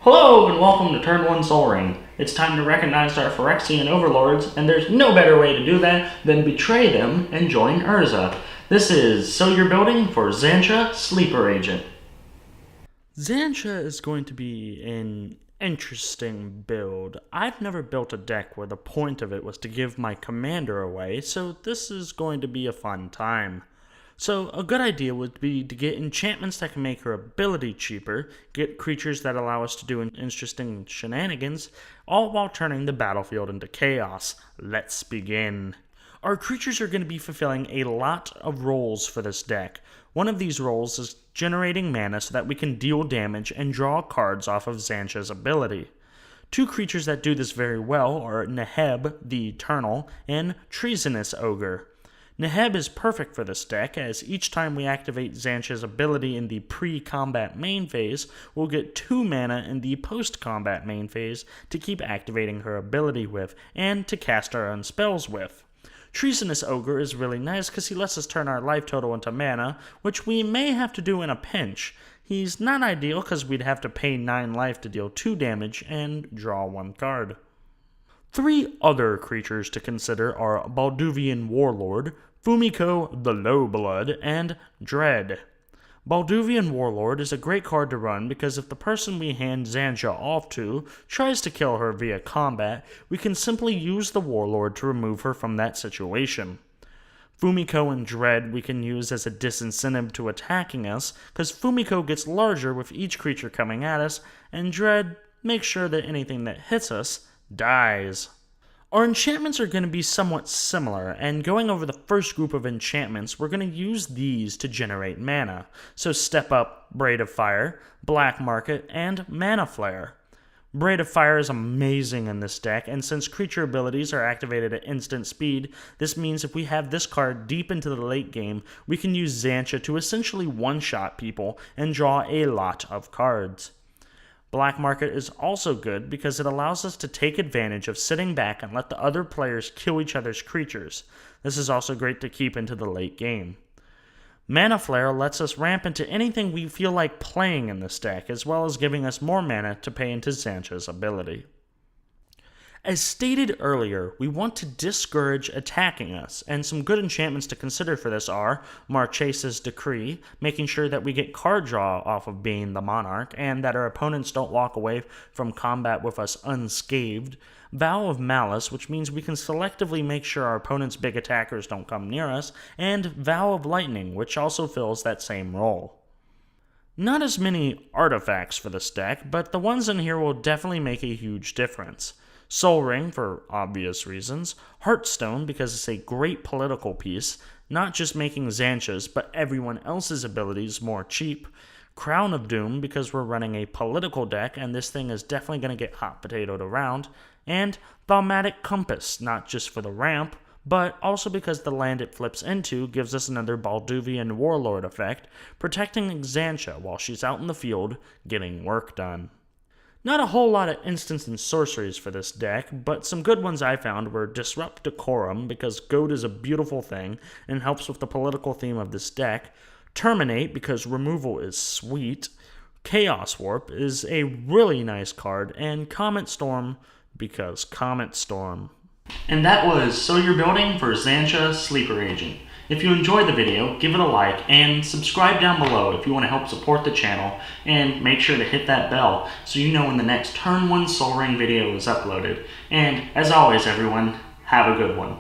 Hello and welcome to Turn 1 Sol Ring. It's time to recognize our Phyrexian overlords, and there's no better way to do that than betray them and join Urza. This is So You're Building for Xantcha Sleeper Agent. Xantcha is going to be an interesting build. I've never built a deck where the point of it was to give my commander away, so this is going to be a fun time. So a good idea would be to get enchantments that can make her ability cheaper, get creatures that allow us to do interesting shenanigans, all while turning the battlefield into chaos. Let's begin. Our creatures are going to be fulfilling a lot of roles for this deck. One of these roles is generating mana so that we can deal damage and draw cards off of Xantcha's ability. Two creatures that do this very well are Neheb, the Eternal, and Treasonous Ogre. Neheb is perfect for this deck, as each time we activate Xantcha's ability in the pre-combat main phase, we'll get 2 mana in the post-combat main phase to keep activating her ability with, and to cast our own spells with. Treasonous Ogre is really nice because he lets us turn our life total into mana, which we may have to do in a pinch. He's not ideal because we'd have to pay 9 life to deal 2 damage and draw 1 card. 3 other creatures to consider are Balduvian Warlord, Fumiko the Lowblood, and Dread. Balduvian Warlord is a great card to run because if the person we hand Xantcha off to tries to kill her via combat, we can simply use the Warlord to remove her from that situation. Fumiko and Dread we can use as a disincentive to attacking us, because Fumiko gets larger with each creature coming at us, and Dread makes sure that anything that hits us dies. Our enchantments are going to be somewhat similar, and going over the first group of enchantments, we're going to use these to generate mana. So Step Up, Braid of Fire, Black Market, and Mana Flare. Braid of Fire is amazing in this deck, and since creature abilities are activated at instant speed, this means if we have this card deep into the late game, we can use Xantcha to essentially one-shot people and draw a lot of cards. Black Market is also good because it allows us to take advantage of sitting back and let the other players kill each other's creatures. This is also great to keep into the late game. Mana Flare lets us ramp into anything we feel like playing in this deck, as well as giving us more mana to pay into Xantcha's ability. As stated earlier, we want to discourage attacking us, and some good enchantments to consider for this are Marchesa's Decree, making sure that we get card draw off of being the Monarch, and that our opponents don't walk away from combat with us unscathed, Vow of Malice, which means we can selectively make sure our opponent's big attackers don't come near us, and Vow of Lightning, which also fills that same role. Not as many artifacts for this deck, but the ones in here will definitely make a huge difference. Sol Ring, for obvious reasons, Heartstone, because it's a great political piece, not just making Xantcha's, but everyone else's abilities more cheap, Crown of Doom, because we're running a political deck, and this thing is definitely going to get hot potatoed around, and Thaumatic Compass, not just for the ramp, but also because the land it flips into gives us another Balduvian Warlord effect, protecting Xantcha while she's out in the field getting work done. Not a whole lot of instants and sorceries for this deck, but some good ones I found were Disrupt Decorum, because goat is a beautiful thing and helps with the political theme of this deck, Terminate, because removal is sweet, Chaos Warp is a really nice card, and Comet Storm, because Comet Storm. And that was So You're Building for Xantcha Sleeper Agent. If you enjoyed the video, give it a like, and subscribe down below if you want to help support the channel, and make sure to hit that bell so you know when the next Turn 1 Sol Ring video is uploaded. And as always everyone, have a good one.